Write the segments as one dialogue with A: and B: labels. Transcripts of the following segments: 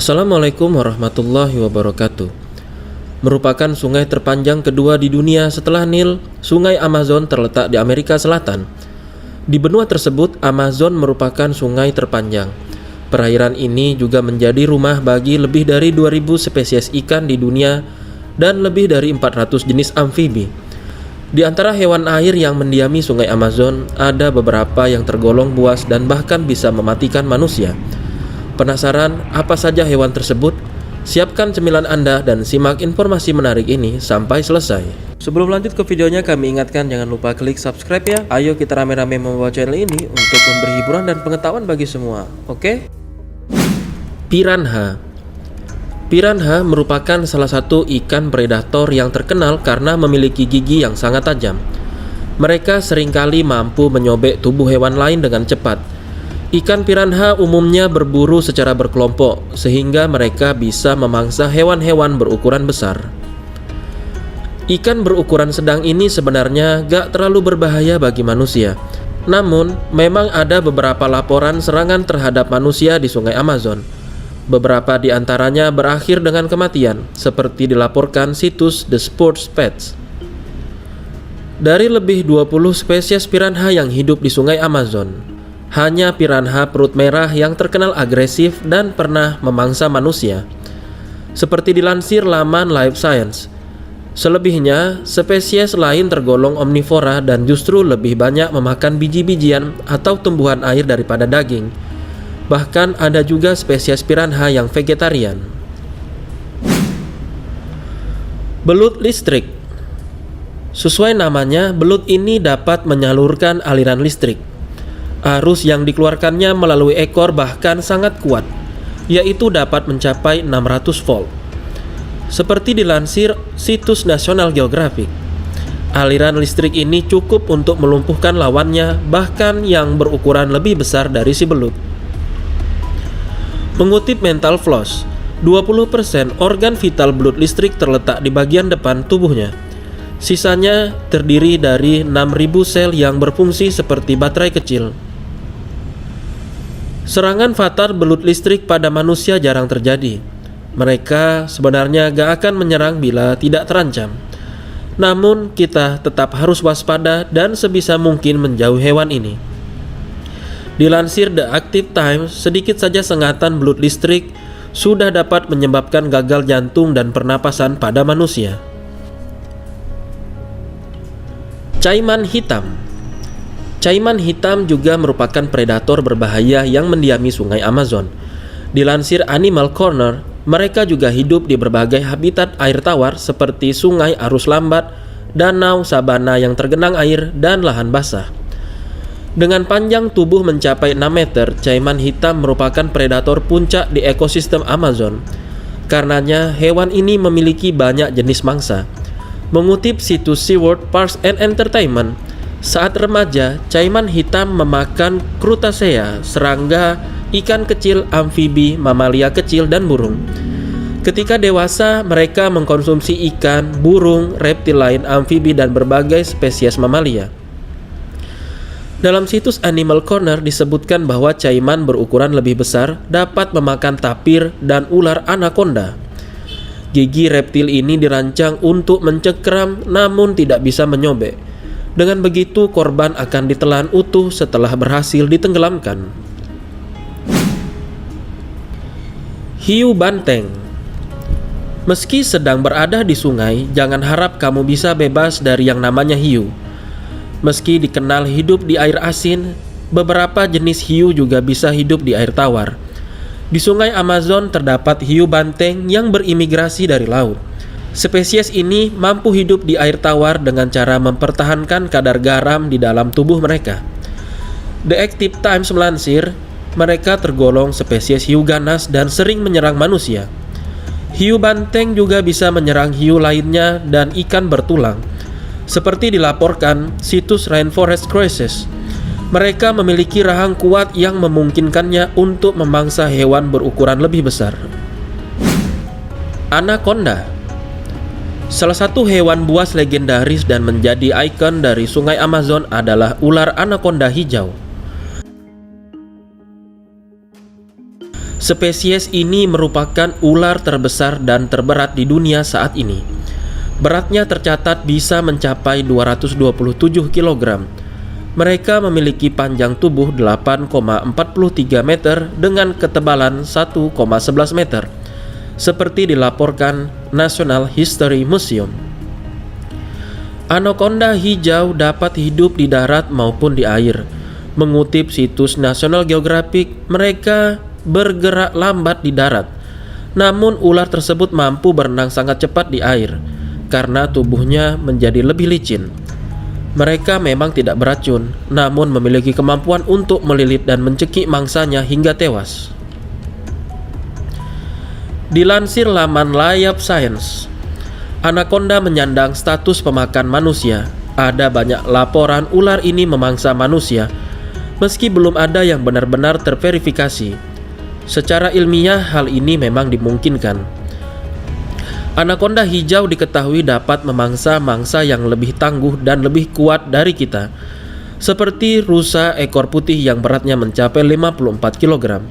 A: Assalamualaikum warahmatullahi wabarakatuh. Merupakan sungai terpanjang kedua di dunia setelah Nil, Sungai Amazon terletak di Amerika Selatan. Di benua tersebut, Amazon merupakan sungai terpanjang. Perairan ini juga menjadi rumah bagi lebih dari 2000 spesies ikan di dunia dan lebih dari 400 jenis amfibi. Di antara hewan air yang mendiami sungai Amazon, ada beberapa yang tergolong buas dan bahkan bisa mematikan manusia. Penasaran apa saja hewan tersebut? Siapkan cemilan Anda dan simak informasi menarik ini sampai selesai. Sebelum lanjut ke videonya, kami ingatkan jangan lupa klik subscribe ya. Ayo kita rame-rame membawa channel ini untuk memberi hiburan dan pengetahuan bagi semua. Oke? Piranha. Piranha merupakan salah satu ikan predator yang terkenal karena memiliki gigi yang sangat tajam. Mereka seringkali mampu menyobek tubuh hewan lain dengan cepat. Ikan piranha umumnya berburu secara berkelompok, sehingga mereka bisa memangsa hewan-hewan berukuran besar. Ikan berukuran sedang ini sebenarnya gak terlalu berbahaya bagi manusia. Namun, memang ada beberapa laporan serangan terhadap manusia di sungai Amazon. Beberapa di antaranya berakhir dengan kematian, seperti dilaporkan situs The Sports Pets. Dari lebih 20 spesies piranha yang hidup di sungai Amazon, hanya piranha perut merah yang terkenal agresif dan pernah memangsa manusia, seperti dilansir laman Life Science. Selebihnya, spesies lain tergolong omnivora dan justru lebih banyak memakan biji-bijian atau tumbuhan air daripada daging. Bahkan ada juga spesies piranha yang vegetarian. Belut listrik. Sesuai namanya, belut ini dapat menyalurkan aliran listrik. Arus yang dikeluarkannya melalui ekor bahkan sangat kuat, yaitu dapat mencapai 600 volt. Seperti dilansir situs National Geographic, aliran listrik ini cukup untuk melumpuhkan lawannya, bahkan yang berukuran lebih besar dari si belut. Mengutip Mental Floss, 20% organ vital belut listrik terletak di bagian depan tubuhnya. Sisanya terdiri dari 6.000 sel yang berfungsi seperti baterai kecil. Serangan fatal belut listrik pada manusia jarang terjadi. Mereka sebenarnya gak akan menyerang bila tidak terancam. Namun kita tetap harus waspada dan sebisa mungkin menjauhi hewan ini. Dilansir The Active Times, sedikit saja sengatan belut listrik sudah dapat menyebabkan gagal jantung dan pernapasan pada manusia. Caiman hitam. Caiman hitam juga merupakan predator berbahaya yang mendiami sungai Amazon. Dilansir Animal Corner, mereka juga hidup di berbagai habitat air tawar seperti sungai arus lambat, danau, sabana yang tergenang air, dan lahan basah. Dengan panjang tubuh mencapai 6 meter, caiman hitam merupakan predator puncak di ekosistem Amazon. Karenanya, hewan ini memiliki banyak jenis mangsa. Mengutip situs SeaWorld Parks and Entertainment, saat remaja, caiman hitam memakan Crustacea, serangga, ikan kecil, amfibi, mamalia kecil, dan burung. Ketika dewasa, mereka mengkonsumsi ikan, burung, reptil lain, amfibi, dan berbagai spesies mamalia. Dalam situs Animal Corner disebutkan bahwa caiman berukuran lebih besar dapat memakan tapir dan ular anaconda. Gigi reptil ini dirancang untuk mencengkeram namun tidak bisa menyobek. Dengan begitu, korban akan ditelan utuh setelah berhasil ditenggelamkan. Hiu banteng. Meski sedang berada di sungai, jangan harap kamu bisa bebas dari yang namanya hiu. Meski dikenal hidup di air asin, beberapa jenis hiu juga bisa hidup di air tawar. Di sungai Amazon terdapat hiu banteng yang berimigrasi dari laut. Spesies ini mampu hidup di air tawar dengan cara mempertahankan kadar garam di dalam tubuh mereka. The Active Times melansir, mereka tergolong spesies hiu ganas dan sering menyerang manusia. Hiu banteng juga bisa menyerang hiu lainnya dan ikan bertulang. Seperti dilaporkan situs Rainforest Cruises, mereka memiliki rahang kuat yang memungkinkannya untuk memangsa hewan berukuran lebih besar. Anaconda. Salah satu hewan buas legendaris dan menjadi ikon dari sungai Amazon adalah ular anaconda hijau. Spesies ini merupakan ular terbesar dan terberat di dunia saat ini. Beratnya tercatat bisa mencapai 227 kg. Mereka memiliki panjang tubuh 8,43 meter dengan ketebalan 1,11 meter, seperti dilaporkan National History Museum. Anaconda hijau dapat hidup di darat maupun di air. Mengutip situs National Geographic, mereka bergerak lambat di darat. Namun ular tersebut mampu berenang sangat cepat di air karena tubuhnya menjadi lebih licin. Mereka memang tidak beracun, namun memiliki kemampuan untuk melilit dan mencekik mangsanya hingga tewas. Dilansir laman Life Science, anaconda menyandang status pemakan manusia. Ada banyak laporan ular ini memangsa manusia, meski belum ada yang benar-benar terverifikasi. Secara ilmiah, hal ini memang dimungkinkan. Anaconda hijau diketahui dapat memangsa mangsa yang lebih tangguh dan lebih kuat dari kita, seperti rusa ekor putih yang beratnya mencapai 54 kg.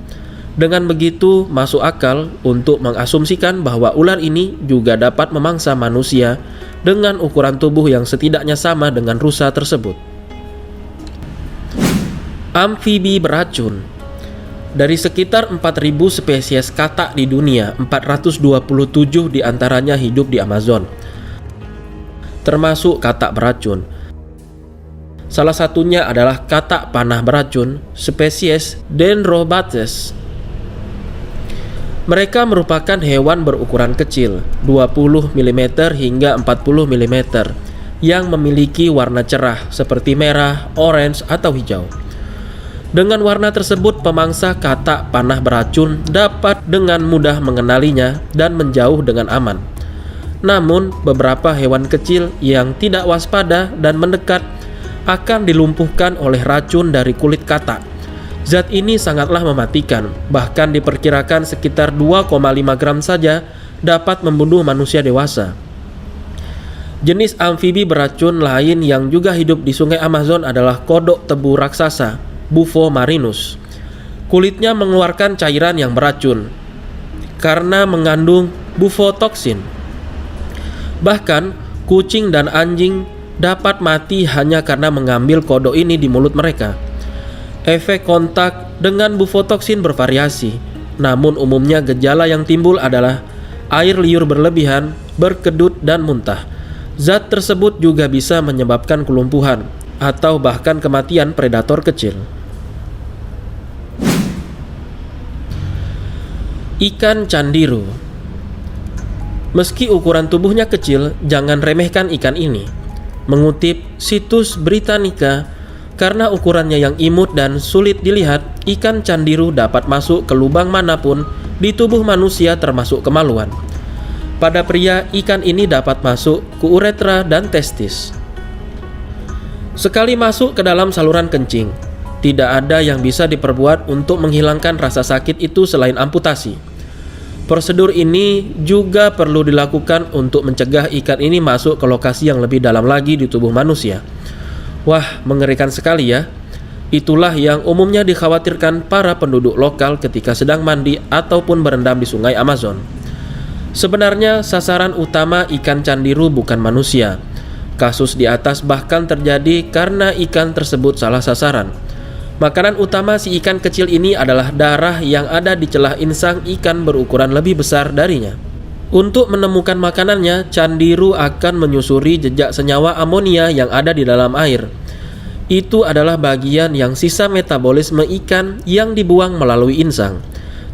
A: Dengan begitu, masuk akal untuk mengasumsikan bahwa ular ini juga dapat memangsa manusia dengan ukuran tubuh yang setidaknya sama dengan rusa tersebut. Amfibi beracun. Dari sekitar 4.000 spesies katak di dunia, 427 diantaranya hidup di Amazon, termasuk katak beracun. Salah satunya adalah katak panah beracun, spesies Dendrobates. Mereka merupakan hewan berukuran kecil, 20 mm hingga 40 mm, yang memiliki warna cerah seperti merah, orange, atau hijau. Dengan warna tersebut, pemangsa katak panah beracun dapat dengan mudah mengenalinya dan menjauh dengan aman. Namun, beberapa hewan kecil yang tidak waspada dan mendekat akan dilumpuhkan oleh racun dari kulit katak. Zat ini sangatlah mematikan, bahkan diperkirakan sekitar 2,5 gram saja dapat membunuh manusia dewasa. Jenis amfibi beracun lain yang juga hidup di sungai Amazon adalah kodok tebu raksasa, Bufo marinus. Kulitnya mengeluarkan cairan yang beracun karena mengandung bufotoksin. Bahkan, kucing dan anjing dapat mati hanya karena mengambil kodok ini di mulut mereka. Efek kontak dengan bufotoksin bervariasi, namun umumnya gejala yang timbul adalah air liur berlebihan, berkedut, dan muntah. Zat tersebut juga bisa menyebabkan kelumpuhan atau bahkan kematian predator kecil. Ikan candiru. Meski ukuran tubuhnya kecil, jangan remehkan ikan ini. Mengutip situs Britannica, karena ukurannya yang imut dan sulit dilihat, ikan candiru dapat masuk ke lubang manapun di tubuh manusia termasuk kemaluan. Pada pria, ikan ini dapat masuk ke uretra dan testis. Sekali masuk ke dalam saluran kencing, tidak ada yang bisa diperbuat untuk menghilangkan rasa sakit itu selain amputasi. Prosedur ini juga perlu dilakukan untuk mencegah ikan ini masuk ke lokasi yang lebih dalam lagi di tubuh manusia. Wah, mengerikan sekali ya. Itulah yang umumnya dikhawatirkan para penduduk lokal ketika sedang mandi ataupun berendam di sungai Amazon. Sebenarnya sasaran utama ikan candiru bukan manusia. Kasus di atas bahkan terjadi karena ikan tersebut salah sasaran. Makanan utama si ikan kecil ini adalah darah yang ada di celah insang ikan berukuran lebih besar darinya. Untuk menemukan makanannya, candiru akan menyusuri jejak senyawa amonia yang ada di dalam air. Itu adalah bagian yang sisa metabolisme ikan yang dibuang melalui insang.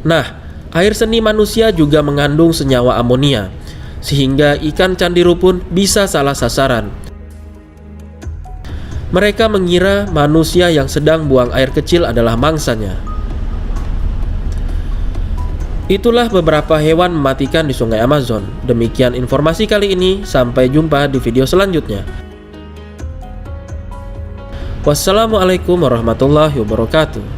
A: Nah, air seni manusia juga mengandung senyawa amonia, sehingga ikan candiru pun bisa salah sasaran. Mereka mengira manusia yang sedang buang air kecil adalah mangsanya. Itulah beberapa hewan mematikan di sungai Amazon. Demikian informasi kali ini, sampai jumpa di video selanjutnya. Wassalamualaikum warahmatullahi wabarakatuh.